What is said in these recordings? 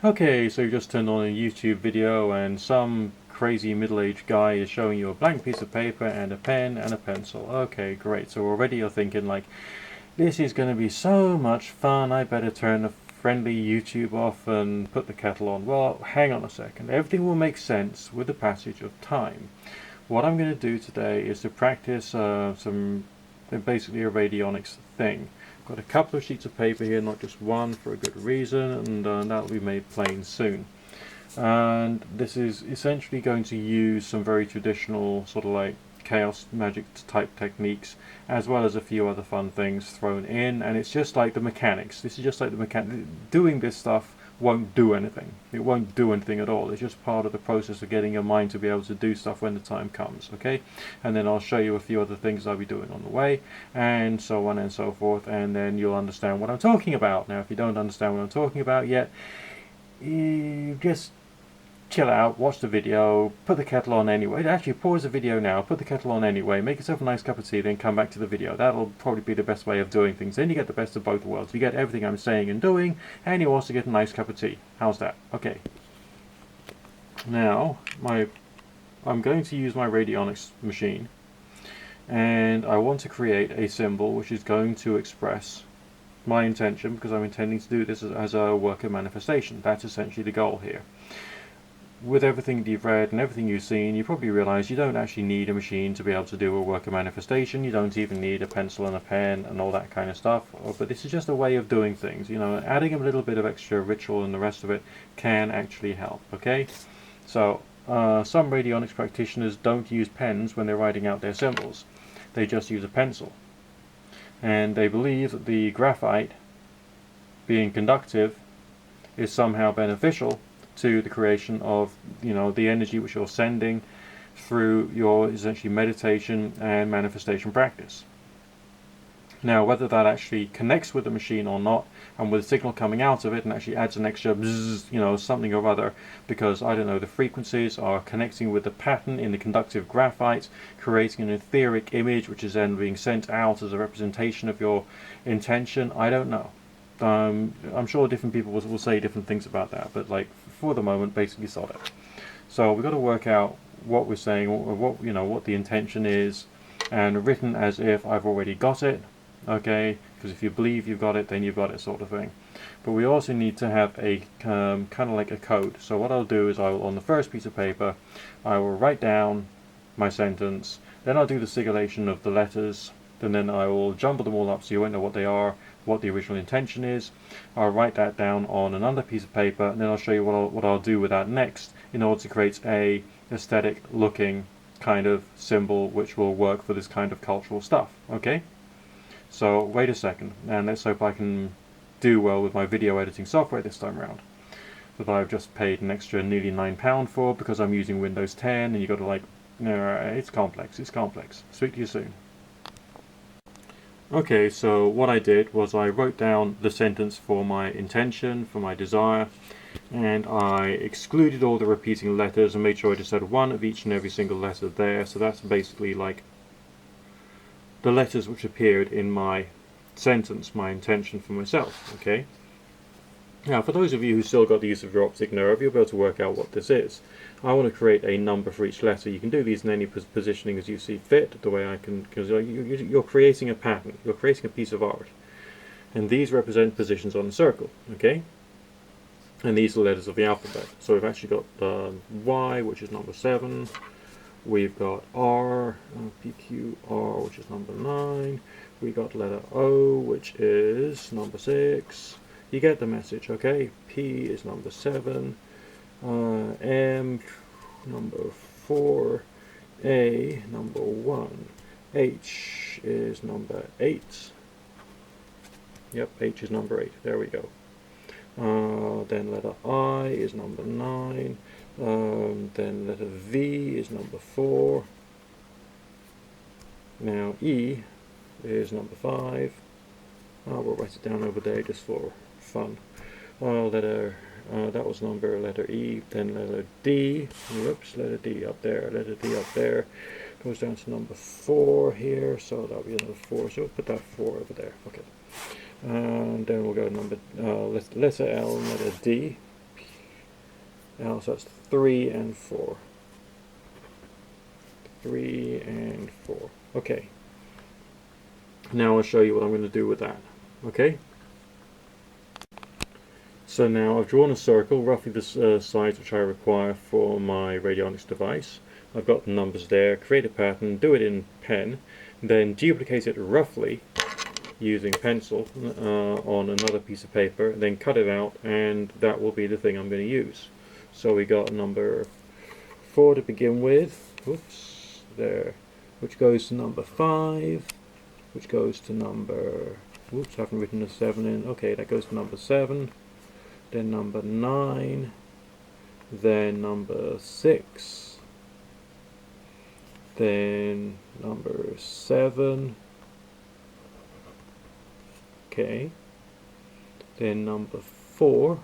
Okay, so you just turned on a YouTube video and some crazy middle-aged guy is showing you a blank piece of paper and a pen and a pencil. Okay, great. So already you're thinking like, this is going to be so much fun, I better turn the friendly YouTube off and put the kettle on. Well, hang on a second. Everything will make sense with the passage of time. What I'm going to do today is to practice basically a radionics thing. Got a couple of sheets of paper here, not just one, for a good reason, and that'll be made plain soon. And this is essentially going to use some very traditional sort of like chaos magic type techniques, as well as a few other fun things thrown in, and it's just like the mechanics. This is just like the mechanic. Doing this stuff won't do anything. It won't do anything at all. It's just part of the process of getting your mind to be able to do stuff when the time comes, okay? And then I'll show you a few other things I'll be doing on the way, and so on and so forth, and then you'll understand what I'm talking about. Now, if you don't understand what I'm talking about yet, you just chill out, watch the video, put the kettle on anyway. Actually, pause the video now, put the kettle on anyway, make yourself a nice cup of tea, then come back to the video. That'll probably be the best way of doing things. Then you get the best of both worlds. You get everything I'm saying and doing, and you also get a nice cup of tea. How's that? Okay. Now, I'm going to use my Radionics machine, and I want to create a symbol which is going to express my intention, because I'm intending to do this as a work of manifestation. That's essentially the goal here. With everything you've read and everything you've seen, you probably realize you don't actually need a machine to be able to do a work of manifestation. You don't even need a pencil and a pen and all that kind of stuff. But this is just a way of doing things. You know, adding a little bit of extra ritual and the rest of it can actually help, okay? So, some radionics practitioners don't use pens when they're writing out their symbols. They just use a pencil. And they believe that the graphite, being conductive, is somehow beneficial to the creation of, you know, the energy which you're sending through your essentially meditation and manifestation practice. Now, whether that actually connects with the machine or not, and with the signal coming out of it and actually adds an extra bzzz, you know, something or other, because, I don't know, the frequencies are connecting with the pattern in the conductive graphite, creating an etheric image which is then being sent out as a representation of your intention, I don't know. I'm sure different people will say different things about that, but like for the moment, basically solid. So we've got to work out what we're saying, or what the intention is, and written as if I've already got it, okay? Because if you believe you've got it, then you've got it, sort of thing. But we also need to have a kind of like a code. So what I'll do is on the first piece of paper, I will write down my sentence. Then I'll do the sigillation of the letters. And then I will jumble them all up so you won't know what they are, what the original intention is. I'll write that down on another piece of paper, and then I'll show you what I'll do with that next in order to create a aesthetic looking kind of symbol which will work for this kind of cultural stuff, okay? So wait a second, and let's hope I can do well with my video editing software this time around, that I've just paid an extra nearly £9 for because I'm using Windows 10, and you've got to like, no, it's complex. Speak to you soon. Okay, so what I did was I wrote down the sentence for my intention, for my desire, and I excluded all the repeating letters and made sure I just had one of each and every single letter there. So that's basically like the letters which appeared in my sentence, my intention for myself, okay? Now, for those of you who still got the use of your optic nerve, you'll be able to work out what this is. I want to create a number for each letter. You can do these in any positioning as you see fit, the way I can, because you're creating a pattern, you're creating a piece of art. And these represent positions on a circle, okay? And these are the letters of the alphabet. So we've actually got Y, which is number 7. We've got R, P, Q, R, which is number 9. We got letter O, which is number 6. You get the message, okay? P is number 7. M, number 4. A, number 1. H is number 8. Yep, H is number 8. There we go. Then letter I is number 9. Then letter V is number 4. Now E is number 5. We'll write it down over there just for fun. That was letter E. Then letter D. Whoops, letter D up there. Letter D up there. Goes down to number 4 here. So that'll be another 4. So we'll put that 4 over there. Okay. And then we'll go number letter L, letter D, So that's 3 and 4. 3 and 4. Okay. Now I'll show you what I'm going to do with that. Okay? So now I've drawn a circle, roughly the size which I require for my Radionics device. I've got the numbers there, create a pattern, do it in pen, then duplicate it roughly using pencil on another piece of paper, then cut it out, and that will be the thing I'm going to use. So we got number 4 to begin with, oops, there, which goes to number 5, which goes to number, oops, I haven't written a 7 in, okay, that goes to number 7, then number 9, then number 6, then number 7, okay, then number 4,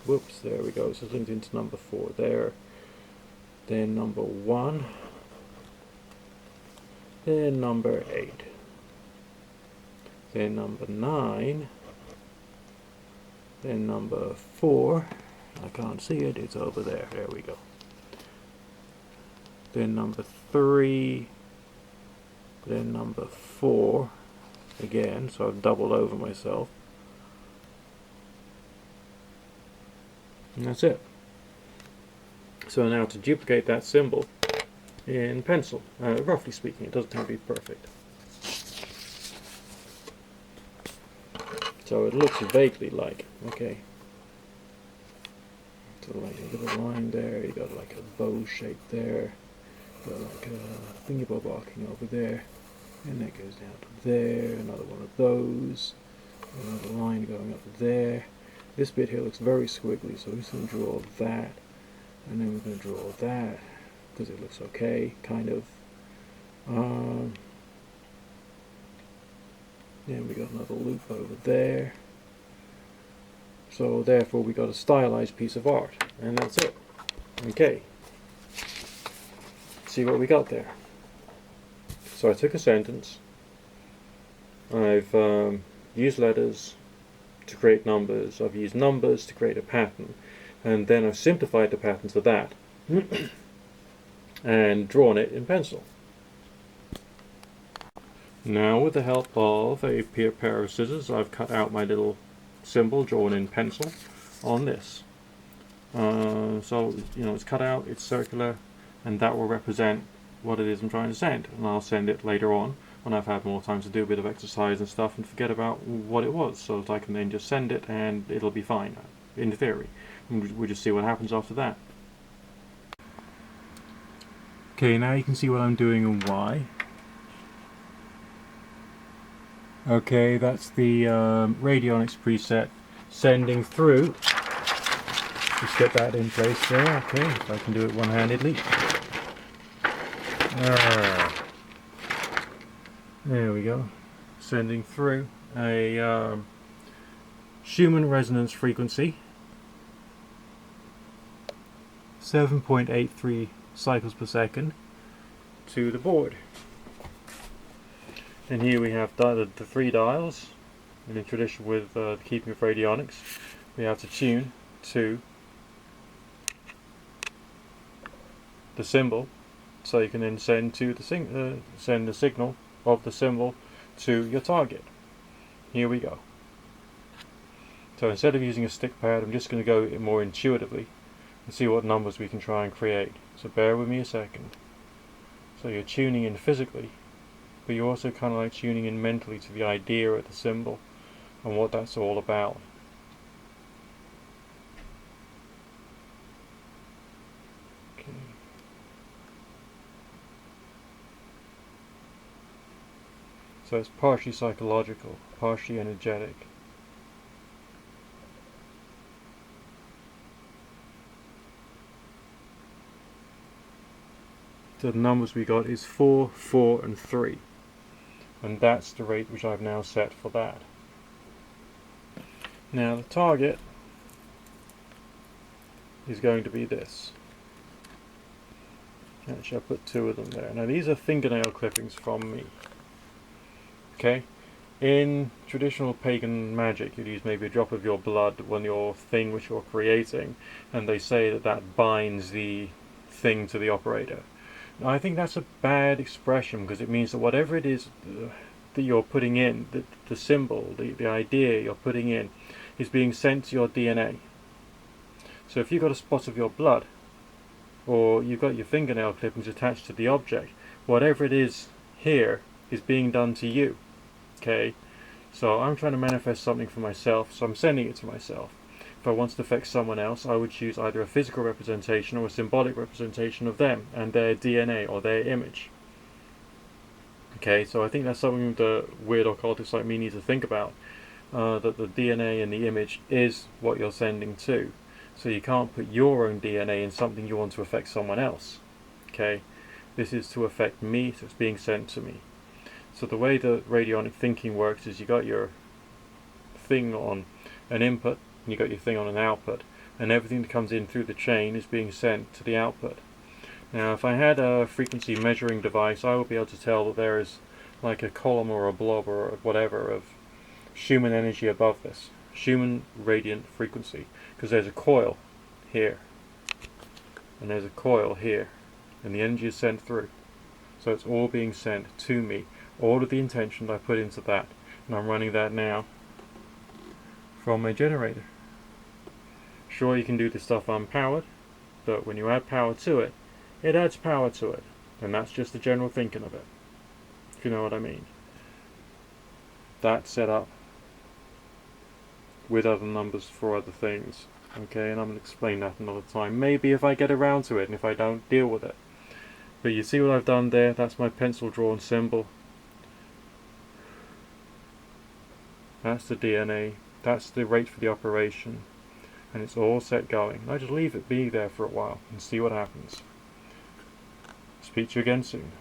whoops, there we go, so it's linked into number 4 there, then number 1, then number 8, then number 9, then number 4, I can't see it, it's over there, there we go. Then number 3, then number 4, again, so I've doubled over myself. And that's it. So now to duplicate that symbol in pencil, roughly speaking, it doesn't have to be perfect. So it looks vaguely like, okay. So like a little line there, you got like a bow shape there, you got like a thingy-bob arcing over there, and that goes down to there, another one of those, another line going up there. This bit here looks very squiggly, so we're just going to draw that, and then we're going to draw that, because it looks okay, kind of. Then we got another loop over there. So therefore we got a stylized piece of art, and that's it. Okay. See what we got there. So I took a sentence. I've used letters to create numbers. I've used numbers to create a pattern, and then I've simplified the pattern to that and drawn it in pencil. Now with the help of a pair of scissors, I've cut out my little symbol drawn in pencil on this. So you know, it's cut out, it's circular, and that will represent what it is I'm trying to send, and I'll send it later on when I've had more time to do a bit of exercise and stuff and forget about what it was, so that I can then just send it and it'll be fine, in theory. And we'll just see what happens after that. Okay, now you can see what I'm doing and why. Okay, that's the Radionics preset sending through. Just get that in place there. Okay, if I can do it one-handedly. There we go. Sending through a Schumann resonance frequency, 7.83 cycles per second, to the board. And here we have the 3 dials. And in tradition with the keeping of Radionics, we have to tune to the symbol, so you can then send to the send the signal of the symbol to your target. Here we go. So instead of using a stick pad, I'm just going to go more intuitively and see what numbers we can try and create. So bear with me a second. So you're tuning in physically, but you're also kind of like tuning in mentally to the idea of the symbol and what that's all about. Okay. So it's partially psychological, partially energetic. So the numbers we got is 4, 4 and 3. And that's the rate which I've now set for that. Now the target is going to be this. Actually, I'll put 2 of them there. Now these are fingernail clippings from me. Okay? In traditional pagan magic, you'd use maybe a drop of your blood on your thing which you're creating, and they say that that binds the thing to the operator. Now, I think that's a bad expression, because it means that whatever it is that you're putting in, the symbol, the idea you're putting in, is being sent to your DNA. So if you've got a spot of your blood, or you've got your fingernail clippings attached to the object, whatever it is here is being done to you. Okay, so I'm trying to manifest something for myself, so I'm sending it to myself. If I want to affect someone else, I would choose either a physical representation or a symbolic representation of them and their DNA or their image. Okay, so I think that's something that weird occultists like me need to think about, that the DNA and the image is what you're sending to. So you can't put your own DNA in something you want to affect someone else. Okay, this is to affect me, so it's being sent to me. So the way the radionic thinking works is you got your thing on an input, and you got your thing on an output, and everything that comes in through the chain is being sent to the output. Now, if I had a frequency measuring device, I would be able to tell that there is like a column or a blob or whatever of Schumann energy above this, Schumann radiant frequency, because there's a coil here, and there's a coil here, and the energy is sent through. So it's all being sent to me, all of the intention I put into that, and I'm running that now from a generator. Sure, you can do this stuff unpowered, but when you add power to it, it adds power to it, and that's just the general thinking of it, if you know what I mean. That's set up with other numbers for other things, okay, and I'm going to explain that another time, maybe if I get around to it and if I don't deal with it. But you see what I've done there? That's my pencil drawn symbol. That's the DNA, that's the rate for the operation, and it's all set going. I just leave it be there for a while and see what happens. Speak to you again soon.